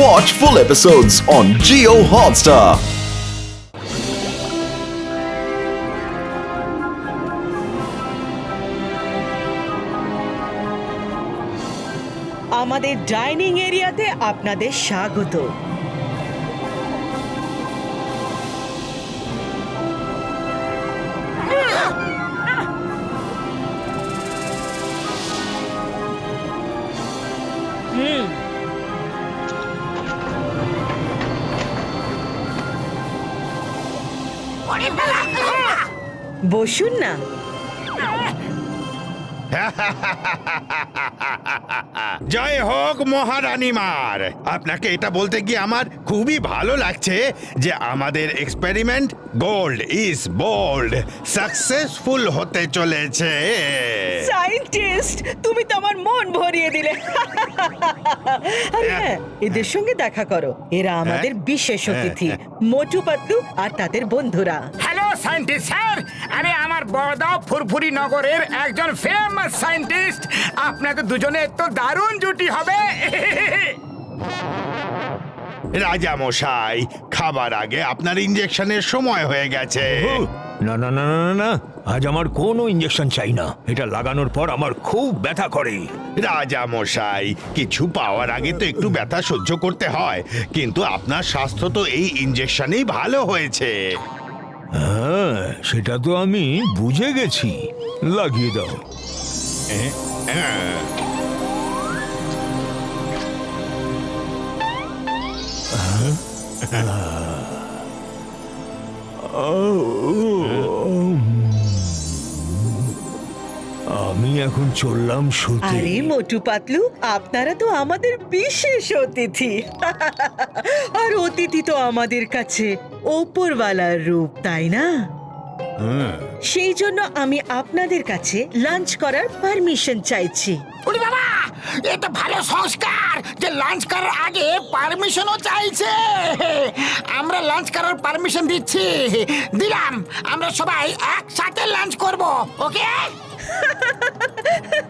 Watch full episodes on Jio Hotstar. আমাদের dining এরিয়াতে আপনাদের স্বাগত। বসুন না। জয় হোক মহারানী মার। আপনাকে এটা বলতে গিয়ে আমার খুবই ভালো লাগছে যে আমাদের experiment gold is bold successful হতে চলেছে। সায়েন্টিস্ট, তুমি তো আমার মন ভরিয়ে দিলে। আরে হ্যাঁ, এদের সঙ্গে দেখা করো। এরা আমাদের বিশেষ অতিথি, মোটু পাতলু আর তাদের বন্ধুরা। হ্যালো সায়েন্টিস্ট স্যার, আরে আমার বড়দাও ফুরফুরি নগরের একজন ফেমাস সায়েন্টিস্ট। আপনাদের দুজনের তো দারুণ জুটি হবে। রাজা মশাই, খাবার আগে আপনার ইনজেকশনের সময় হয়ে গেছে। না না না না না না, আজ আমার কোনো ইঞ্জেকশন চাই না। এটা লাগানোর পর আমার খুব ব্যথা করে। রাজা মশাই, কিছু পাওয়ার আগে তো একটু ব্যথা সহ্য করতে হয়, কিন্তু আপনার স্বাস্থ্য তো এই ইনজেকশনেই ভালো হয়েছে। হ্যাঁ, সেটা তো আমি বুঝে গেছি। লাগিয়ে দাও। আমি এখন চললাম শুতে। আরে মোটু পাতলু, আপনারা তো আমাদের বিশেষ অতিথি। আর অতিথি তো আমাদের কাছে ওপরওয়ালার রূপ, তাই না? সেই জন্য আমি আপনাদের কাছে লাঞ্চ করার পারমিশন চাইছি। ওরে বাবা, এটা ভালো সংস্কার যে লাঞ্চ করার আগে পারমিশনও চাইছে। আমরা লাঞ্চ করার পারমিশন দিচ্ছি, দিলাম। আমরা সবাই একসাথে লাঞ্চ করব, okay?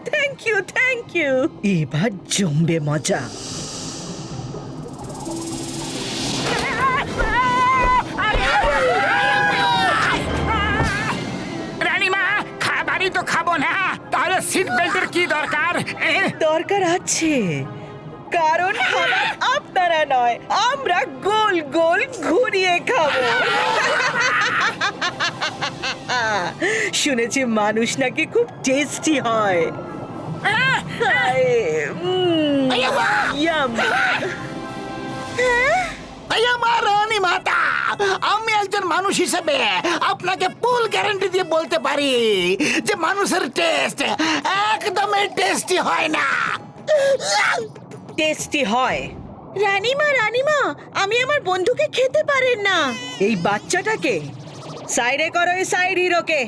Thank you, thank you. এবার জমবে মজা। রানীমা, খাবারই তো খাবো না, তাহলে সিট বেল্টের কি দরকার? দরকার আছে, কারণ খাবার আপনারা নয়, আমরা গোল গোল ঘুরিয়ে খাবো। শুনেছি মানুষ নাকি খুব টেস্টি হয়। ইয়াম। আমার রানী মাতা, আমি একজন মানুষ হিসেবে আপনাকে ফুল গ্যারান্টি দিয়ে বলতে পারি যে মানুষের টেস্ট একদমই টেস্টি হয় না। টেস্টি হয়। রানীমা, রানীমা, আমি আমার বন্ধুকে খেতে পারেন না। এই বাচ্চাটাকে সাইডে করো, এই সাইড হিরোকে।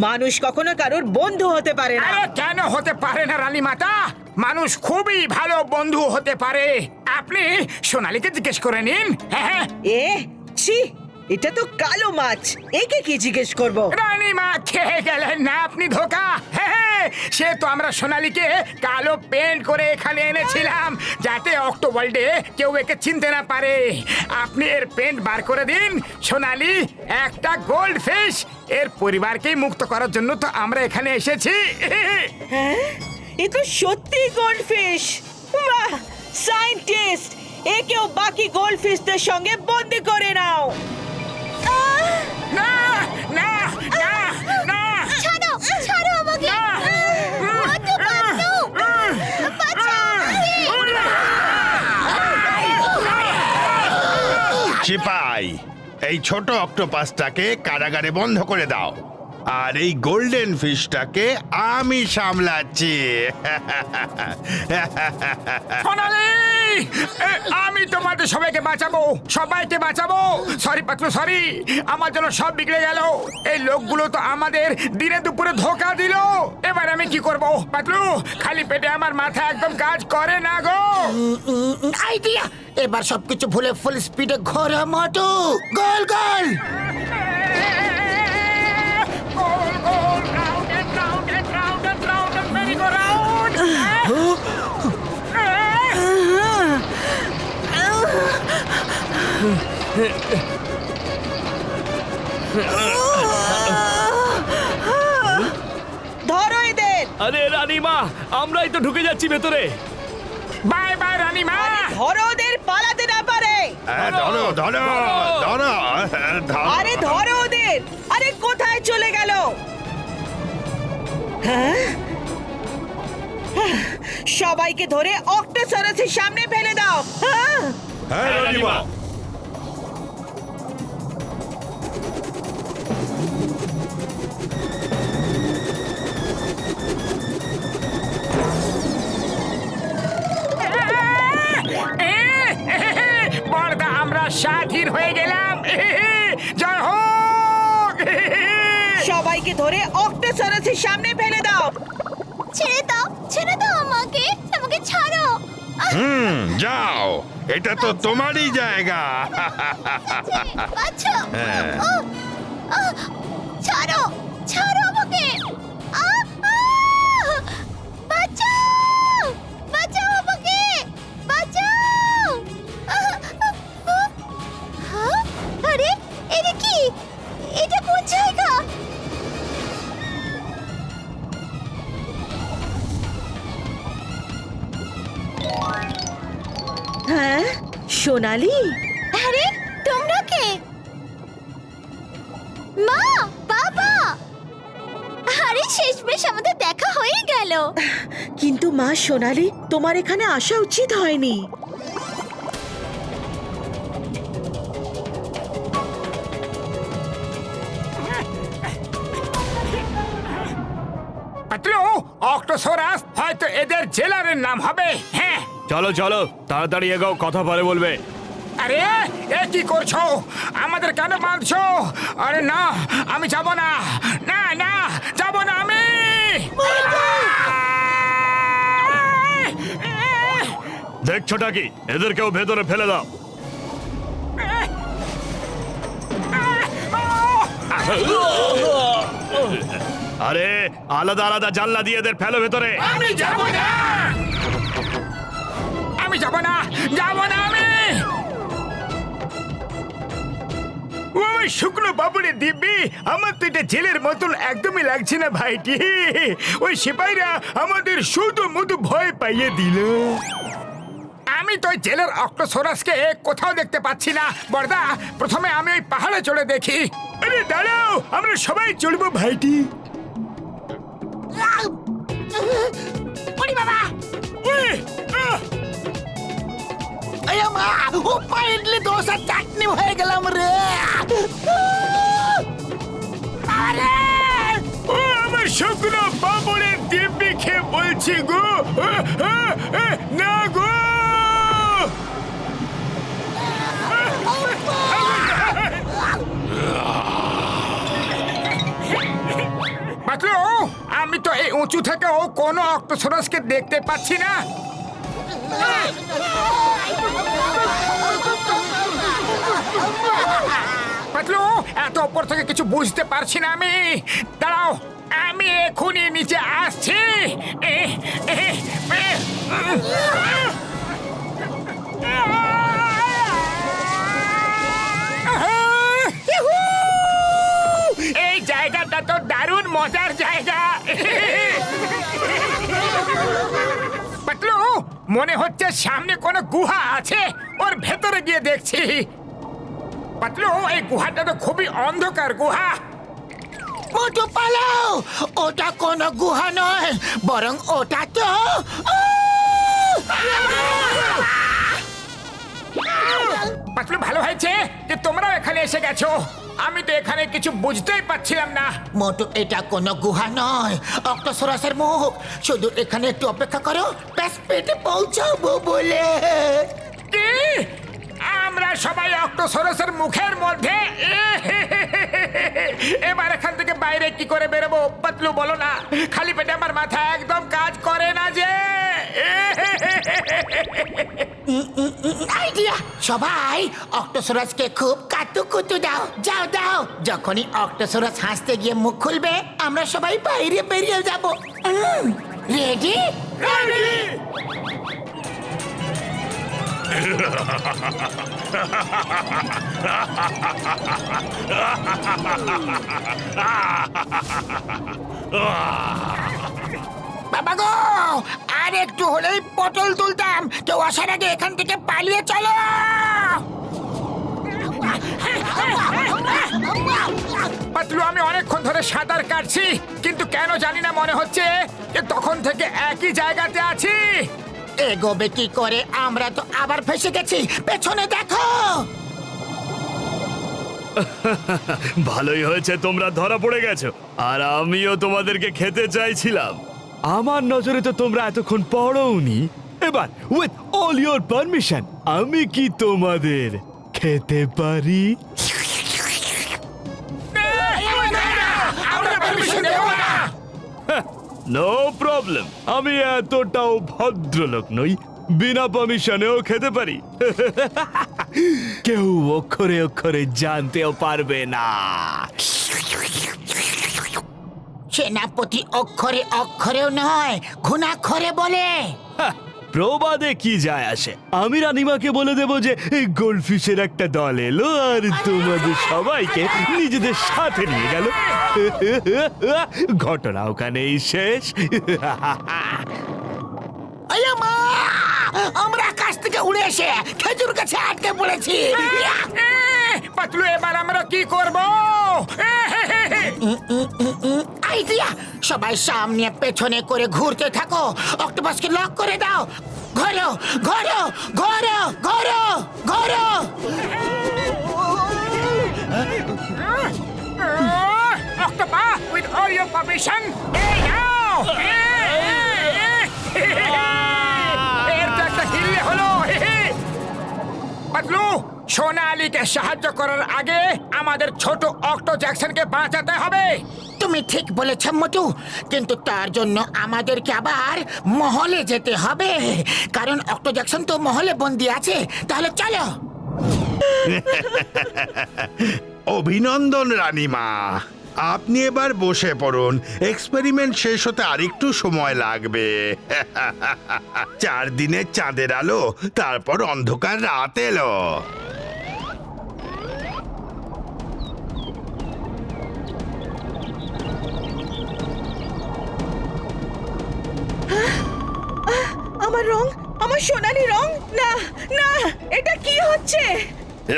মানুষ কখনো কারোর বন্ধু হতে পারে না। আরে কেন হতে পারে না রানী মাতা? মানুষ খুবই ভালো বন্ধু হতে পারে। আপনি সোনালীকে জিজ্ঞেস করে নিন। হ্যাঁ, এ ছি, এটা তো কালো মাছ, একে কি জিজ্ঞেস করব? রানীমা খেয়ে গেলেন না আপনি ধোকা। হ্যাঁ, সে তো আমরা সোনালীকে কালো পেন্ট করে এখানে এনেছিলাম যাতে অক্টোবর্ল্ডে কেউ একে চিনতে না পারে। আপনি এর পেন্ট বার করে দিন। সোনালী একটা গোল্ড ফিশ, এর পরিবারকেই মুক্ত করার জন্য তো আমরা এখানে এসেছি। হ্যাঁ, এ তো সত্যি গোল্ডফিশ। বাহ, সায়েন্টিস্ট, একেও বাকি গোল্ডফিশদের সঙ্গে বন্দি করে নাও। না না না না, ছাড়ো, ছাড়ো আমাকে। না। মোটু পাতলু, বাঁচাও। সিপাই, এই ছোট অক্টোপাসটাকে কারাগারে বন্ধ করে দাও, আর এই গোল্ডেন ফিশটাকে আমি সামলাচ্ছি। সোনালী, আমি তোমাদের সবাইকে বাঁচাবো, সবাইকে বাঁচাবো। সরি পাতলু, সরি, আমার জন্য সব বিগড়ে গেল। এই লোকগুলো তো আমাদের দিনে দুপুরে ধোকা দিল। এবার আমি কি করব পাতলু? খালি পেটে আমার মাথা একদম কাজ করে না গো। আইডিয়া, এবার সবকিছু ভুলে ফুল স্পিডে ঘোরা মোটু, গোল গোল। গোল গোল, round and round and round and round and merry go round. ধরো এদের। আরে রানীমা, আমরাই তো ঢুকে যাচ্ছি ভেতরে। বাই বাই রানীমা। ধরো ওদের, পালাতে না পারে। ধরো ধরো ধরো আরে ধরো ওদের। আরে কোথায় চলে গেল? হ্যাঁ? সবাইকে ধরে অক্টোসারাসের সামনে ফেলে দাও। হ্যাঁ? হ্যাঁ রানীমা। বড়দা, আমরা স্বাধীন হয়ে গেলাম। জয় হোক। সবাইকে ধরে অক্টোসারাসের সামনে ফেলে দাও। ছেড়ে দাও আমাকে, আমাকে ছাড়ো। যাও, এটা তো তোমারই জায়গা। বাঁচাও। হ্যাঁ। ছাড়ো, ছাড়ো আমাকে। বাঁচাও, বাঁচাও আমাকে, বাঁচাও। হ্যাঁ? আরে এটা কি? এটা কোন জায়গা? হ্যাঁ, সোনালি। আরে তোমরা কে? মা, বাবা। আরে শেষমেশ আমাদের দেখা হয়ে গেল। কিন্তু মা সোনালি, তোমার এখানে আসা উচিত হয়নি। পাতলু, অক্টোসারাস হয়তো এদের জেলারের নাম হবে। হ্যাঁ। চলো চলো, তাড়াতাড়ি এগাও, কথা পরে বলবে। আরে এ কি করছো? আমাদের কেন বাঁধছো? আরে না, আমি যাব না। না না, যাব না আমি। দেখছোটা কি? এদেরকেও ভেতরে ফেলে দাও। আরে আলাদা আলাদা জানলা দিয়ে এদের ফেলো ভেতরে। আমি যাব না, আমি যাব না, যাব না আমি। ওই শুকনো বাবুরে দিব্যি, আমার তো এটা জেলের মতন একদমই লাগছে না ভাইটি। ওই সিপাহীরা আমাদের শুধু মধু ভয় পাইয়ে দিল। আমি তো ওই জেলের অক্টোসারাসকে কোথাও দেখতে পাচ্ছি না। বড়দা, প্রথমে আমি ওই পাহাড়ে চড়ে দেখি। আরে দাঁড়াও, আমরা সবাই চলবো ভাইটি। বাবা, হয়ে গেলাম রে। ও আমার শুকনো বাবুরের দিব্যি খেয়ে বলছি গো, না গো। পাতলু, আমি তো এই উঁচু থেকেও কোনো অক্টোসারাসকে দেখতে পাচ্ছি না। পাতলু, এত উপর থেকে কিছু বুঝতে পারছি না আমি। দাঁড়াও, আমি এখনই নিচে আসছি। এই জায়গাটা তো দারুণ মজার জায়গা। পাতলু, মনে হচ্ছে সামনে কোনো গুহা আছে, ওর ভেতরে গিয়ে দেখছি। পাতলু, এই গুহাটা তো খুবই অন্ধকার গুহা। মোটু পালাও, ওটা কোনো গুহা নয়, বরং ওটা তো পাতলু, ভালো হয়েছে যে তোমরাও এখানে এসে গেছো। আমি তো এখানে কিছু বুঝতেই পারছিলাম না। মোটু, এটা কোনো গুহা নয়, অক্টোসারাসের মুখ। শুধু এখানে একটু অপেক্ষা করো, ব্যাস পেটে পৌঁছাবো বলে। কি? আমরা সবাই অক্টোসারাসের মুখের মধ্যে? এবার এখান থেকে বাইরে কি করে বেরোবো পাতলু, বলো না। খালি পেটে আমার মাথা একদম কাজ করে না যে। আইডিয়া! সবাই অক্টোসারাসকে খুব কাতুকুতু দাও, যাও দাও। যখনই অক্টোসারাস হাসতে গিয়ে মুখ খুলবে, আমরা সবাই বাইরে বেরিয়ে যাব। রেডি? বাবা গো, আর একটু হলেই পটল তুলতাম। কেউ আসার আগে এখান থেকে পালিয়ে চলো। পাতলু, আমি অনেকক্ষণ ধরে সাঁতার কাটছি, কিন্তু কেন জানি না মনে হচ্ছে যে তখন থেকে একই জায়গাতে আছি। এগোবে কি করে? আমরা তো আবার ফেসে গেছি। পেছনে দেখো। ভালোই হয়েছে তোমরা ধরা পড়ে গেছো, আর আমিও তোমাদেরকে খেতে চাইছিলাম। আমার নজরে তো তোমরা এতক্ষণ পড়োনি। এবার উইথ অল ইওর পারমিশন আমি কি তোমাদের খেতে পারি? আমরা permission দেব না। নো প্রবলেম, আমি এতটাও ভদ্রলোক নই, বিনা পারমিশনেও খেতে পারি। কেউ অক্ষরে অক্ষরে জানতেও পারবে না। সেনাপতি অক্ষরে অক্ষরেও নয়, ঘুণাক্ষরে বলে। হ্যাঁ, প্রবাদে কি যায় আসে? আমি রানীমাকে বলে দেব যে এই গোল্ডফিশের একটা দল এলো আর তোমাদের সবাইকে নিজেদের সাথে নিয়ে গেল। ঘটনা ওখানেই শেষ। আয়া মা! আমরা আকাশ থেকে উড়ে এসে খেজুর গাছে আটকে পড়েছি। পাতলু, এবার আমরা কি করব? আইডিয়া! সবাই সামনে পেছনে করে ঘুরতে থাকো। অক্টোপাসকে লক করে দাও। ঘোরো ঘোরো ঘোরো ঘোরো ঘোরো। Octopus, with all your permission, hey now! এর তো একটা হিললে হলো। পাতলু, সোনালীকে সাহায্য করার আগে আমাদের ছোট অক্টো জ্যাকসনকে বাঁচাতে হবে। তুমি ঠিক বলেছ মোটু, কিন্তু তার জন্য আমাদেরকে আবার মহলে যেতে হবে, কারণ অক্টো জ্যাকসন তো মহলে বন্দি আছে। তাহলে চলো। অভিনন্দন রানীমা, আপনি এবার বসে পড়ুন। এক্সপেরিমেন্ট শেষ হতে আরেকটু সময় লাগবে। 4 দিনের চাঁদের আলো, তারপর অন্ধকার রাত এলো। আমার রং, আমার সোনালি রং, না না, এটা কি হচ্ছে?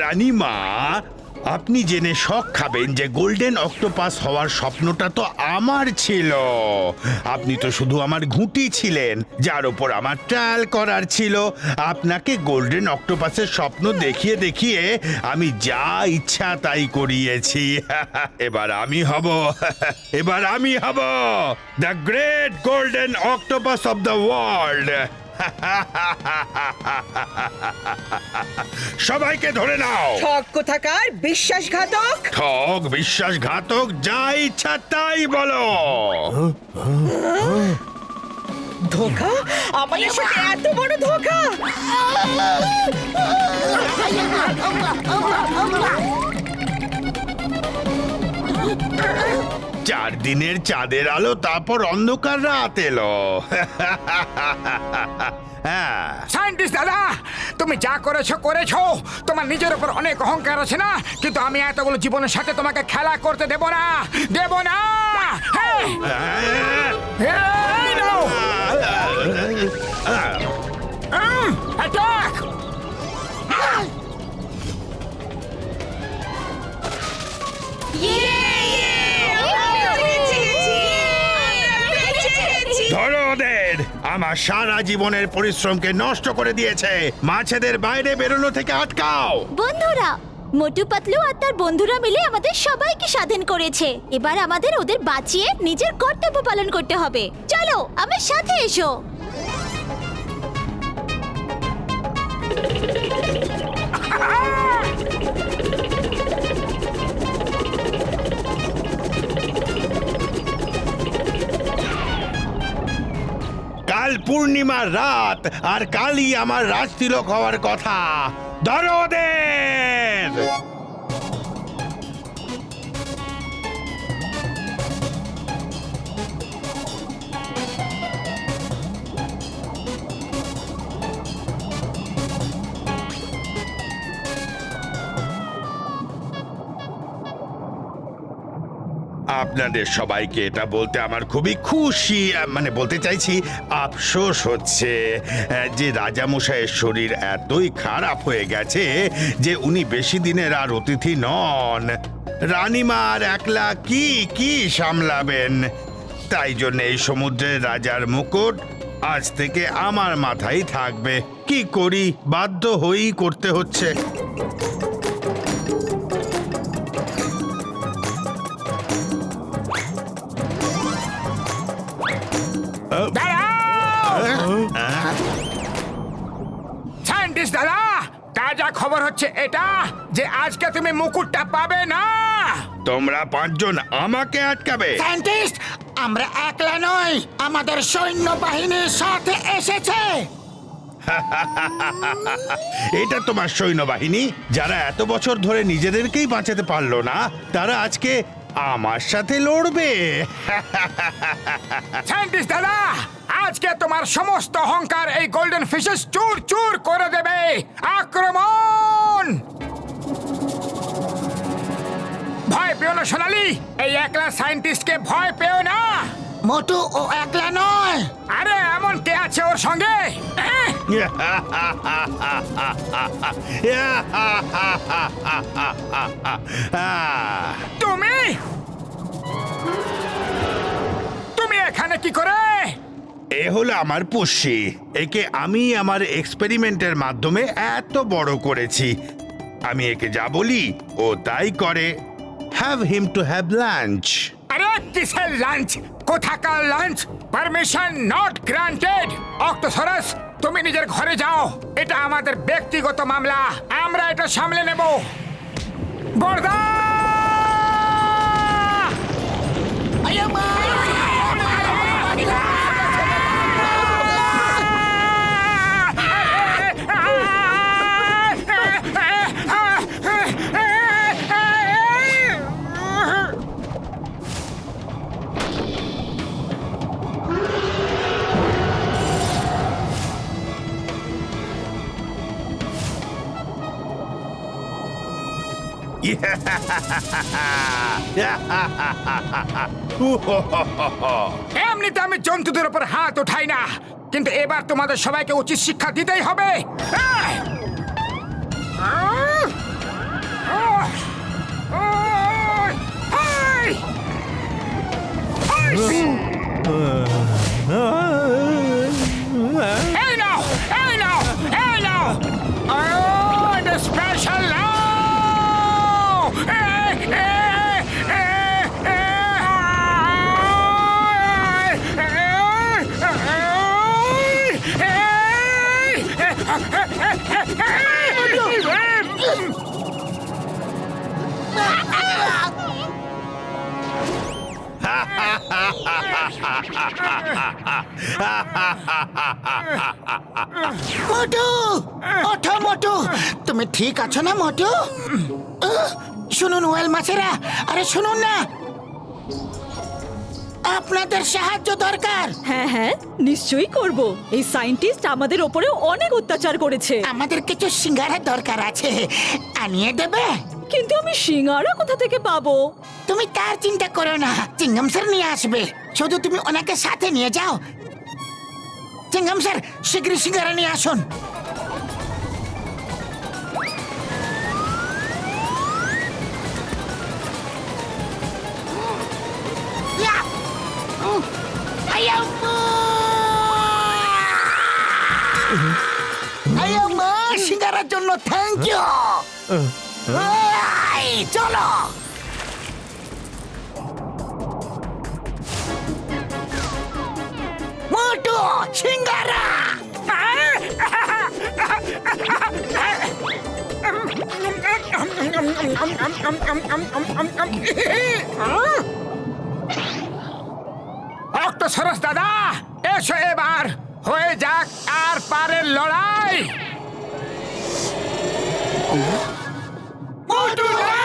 রানীমা, আপনি জেনে শক খাবেন যে গোল্ডেন অক্টোপাস হওয়ার স্বপ্নটা তো আমার ছিল। আপনি তো শুধু আমার ঘুঁটি ছিলেন, যার উপর আমার ট্রায়াল করার ছিল। আপনাকে গোল্ডেন অক্টোপাসের স্বপ্ন দেখিয়ে দেখিয়ে আমি যা ইচ্ছা তাই করিয়েছি। এবার আমি হব the great golden octopus of the world. সবাইকে ধরে নাও। ঠক কোথাকার, বিশ্বাসঘাতক! ঠক, বিশ্বাসঘাতক, যা ইচ্ছা তাই বলো। ধোঁকা? আমাদের সাথে এত বড় ধোঁকা! 4 দিনের চাঁদের আলো, তারপর অন্ধকার রাত এলো। হ্যাঁ, সায়েন্টিস্ট দাদা, তুমি যা করেছো করেছো। তোমার নিজের উপর অনেক অহংকার আছে না, কিন্তু আমি এতগুলো জীবনের সাথে তোমাকে খেলা করতে দেব না, দেব না। হ্যাঁ। এই নাও। অ্যাটাক! ধরো ওদের। আমার সারা জীবনের পরিশ্রমকে নষ্ট করে দিয়েছে। মাছেদের বাইরে বেরোনো থেকে আটকাও। বন্ধুরা, মোটু পাতলু আর তার বন্ধুরা মিলে আমাদের সবাইকে স্বাধীন করেছে। এবার আমাদের ওদের বাঁচিয়ে নিজের কর্তব্য পালন করতে হবে। চলো আমার সাথে এসো। কাল পূর্ণিমার রাত, আর কালই আমার রাজতিলক হওয়ার কথা। ধরো ওদের। আপনাদের সবাইকে এটা বলতে আমার খুবই খুশি, মানে বলতে চাইছি আফসোস হচ্ছে যে রাজামশাইয়ের শরীর এতই খারাপ হয়ে গেছে যে উনি বেশি দিনের আর অতিথি নন। রানীমার একলা কি কি সামলাবেন, তাই জন্য এই সমুদ্রের রাজার মুকুট আজ থেকে আমার মাথায় থাকবে। কি করি, বাধ্য হয়েই করতে হচ্ছে। সায়েন্টিস্ট দাদা, তাজা খবর হচ্ছে এটা যে আজকে তুমি মুকুটটা পাবে না। তোমরা পাঁচজন আমাকে আটকাবে? সায়েন্টিস্ট, আমরা একলা নই, আমাদের সৈন্যবাহিনীর সাথে এসেছে। এটা তোমার সৈন্যবাহিনী যারা এত বছর ধরে নিজেদেরকেই বাঁচাতে পারলো না, তারা আজকে আমার সাথে লড়বে? সায়েন্টিস্ট দাদা, আজকে তোমার সমস্ত অহংকার এই গোল্ডেন ফিশেস চুর চুর করে দেবে। আক্রমণ! ভয় পেও না সোনালি, এই একলা সায়েন্টিস্টকে ভয় পেও না। মোটু ও একলা নয়। আরে এমন কে আছে ওর সঙ্গে? তুমি তুমি এখানে কি করে? এ হলো আমার পুষ্যি। একে আমি আমার এক্সপেরিমেন্টের মাধ্যমে এত বড় করেছি। আমি একে যা বলি ও তাই করে। Have him to have lunch. আরে কিসের লাঞ্চ? কোথাকার lunch? Permission not granted. Octosaurus, তুমি নিজের ঘরে যাও, এটা আমাদের ব্যক্তিগত মামলা, আমরা এটা সামলে নেব। বর্দা! এমনিতে আমি জন্তুদের উপর হাত উঠাই না, কিন্তু এবার তোমাদের সবাইকে উচিত শিক্ষা দিতেই হবে। এই নাও, এই নাও, এই নাও। স্পেশাল মোটু, ওঠো মোটু, তুমি ঠিক আছো না মোটু? শুনুন ওয়েল মাছেরা, আরে শুনুন না, আপনাদের সাহায্য দরকার। হ্যাঁ হ্যাঁ, নিশ্চয়ই করব। এই সায়েন্টিস্ট আমাদের ওপরে অনেক অত্যাচার করেছে। আমাদের কিছু সিঙ্গারা দরকার আছে, আনিয়ে দেবে? কিন্তু আমি সিঙ্গারা কোথা থেকে পাবো? তুমি তার চিন্তা করো না, চিঙ্গম স্যার নিয়ে আসবে। শুধু তুমি ওনাকে সাথে নিয়ে যাও। চিঙ্গম স্যার, শীঘ্রই সিঙ্গারা নিয়ে আসুন। সিঙ্গারার জন্য থ্যাংক ইউ। চলো। মোটু, সিঙ্গারা। অক্টোসারাস দাদা, এসো এবার হয়ে যাক আর পারের লড়াই। মোটু না!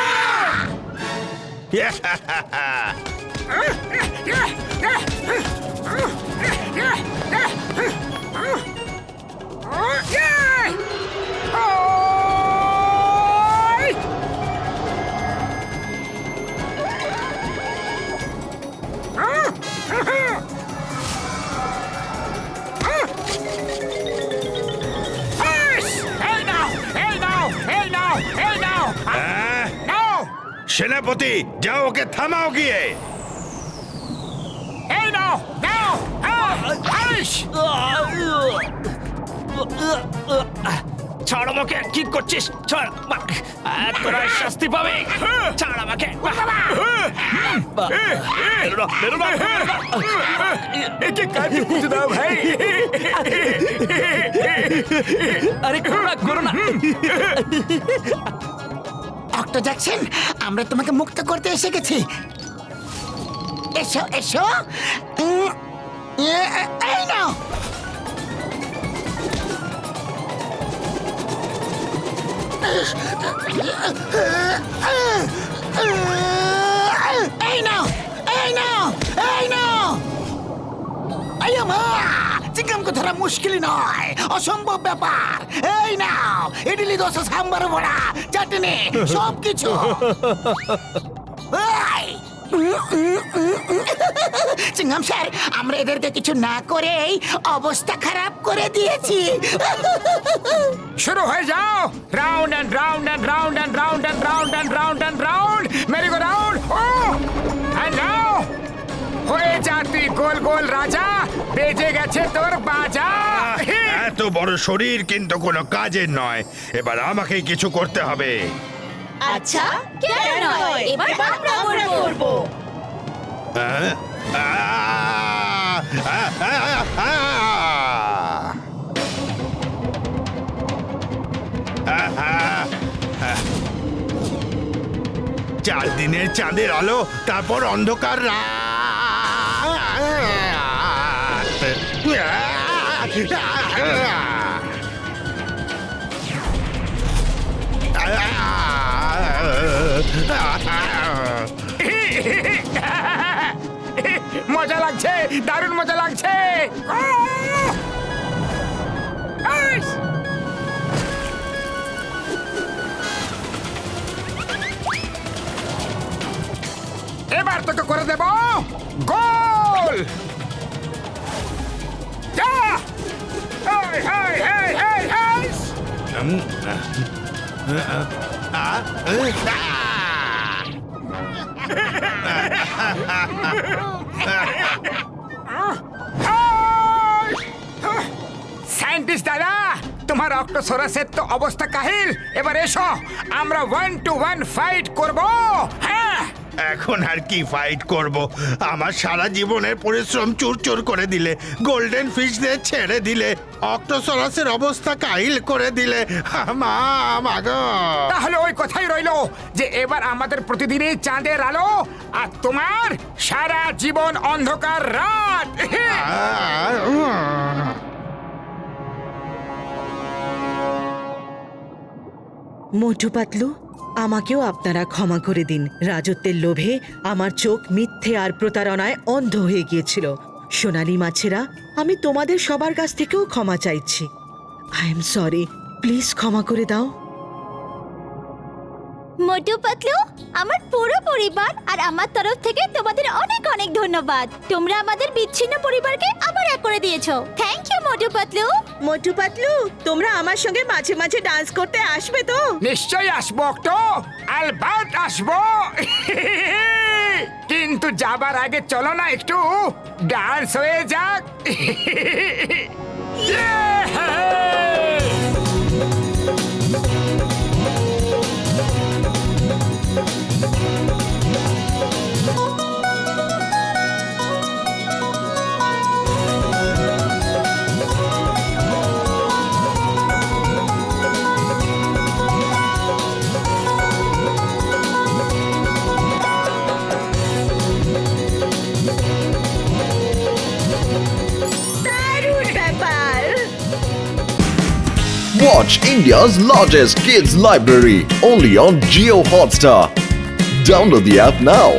সেনাপতি যাও ওকে থামাও গিয়ে। এই নাও নাও আইস ছাড় আমাকে, কি করছিস? ছাড়, তোরা শাস্তি পাবে। ছাড় আমাকে। বেরো না। একে কাটি পুঁতে দাও ভাই। আরে করো না। অক্টো জ্যাকসন, আমরা তোমাকে মুক্ত করতে এসে গেছি। এসো এসো। এই নাও। এই নাও, এই নাও, এই নাও। চিকেনকে ধরা মুশকিল নয়, অসম্ভব ব্যাপার। এই নাও, ইডলি, দোসা, সাম্বার, বড়া, চাটনি, সবকিছু। চিংগাম স্যার, আমরা এদেরকে কিছু না করেই অবস্থা খারাপ করে দিয়েছি। শুরু হয়ে যাও। Round and round and round and round and round and round and round, merry go round. ও এন্ড নাও হয়ে যা তুই গোল গোল রাজা, বেজে গেছে তোর বাজা। এত বড় শরীর কিন্তু কোনো কাজের নয়, এবার আমাকেই কিছু করতে হবে। আচ্ছা, কেন নয়? এবার আমরা করব। আহ, আহ, আহ, আহ, আহ, আহ। 4 দিনের চাঁদের আলো, তারপর অন্ধকার মজা লাগছে, দারুণ মজা লাগছে। এবার তোকে করে দেব গোল। যা! এই, এই, এই, এই, এই! সায়েন্টিস্ট দাদা, তোমার অক্টোসরাসের তো অবস্থা কাহিল। এবার এসো, আমরা 1-to-1 ফাইট করব। হ্যাঁ, এখন আর কি ফাইট করব? আমার সারা জীবনের পরিশ্রম চুরচুর করে দিলে, গোল্ডেন ফিশদের ছেড়ে দিলে, অক্টোসরাসের অবস্থা কাহিল করে দিলে। মা গো! তাহলে ওই কথাই রইলো যে এবার আমাদের প্রতিদিনই চাঁদের আলো, আর তোমার সারা জীবন অন্ধকার রাত। মোটু পাতলু, আমাকেও আপনারা ক্ষমা করে দিন। রাজত্বের লোভে আমার চোখ মিথ্যে আর প্রতারণায় অন্ধ হয়ে গিয়েছিল। সোনালী মাছেরা, আমি তোমাদের সবার কাছ থেকেও ক্ষমা চাইছি। আই এম সরি, প্লিজ ক্ষমা করে দাও। মোটু পাতলু, আমার পুরো পরিবার আর আমার তরফ থেকে তোমাদের অনেক অনেক ধন্যবাদ। তোমরা আমাদের বিচ্ছিন্ন পরিবারকে আবার এক করে দিয়েছো। Thank you Motu Patlu. মোটু পাতলু, তোমরা আমার সঙ্গে মাঝে মাঝে ডান্স করতে আসবে তো? নিশ্চয়ই আসবো অক্টো, আলবাত আসবো। কিন্তু যাবার আগে চলো না একটু ডান্স হয়ে যাক। Watch India's largest kids library only on Jio Hotstar. Download the app now.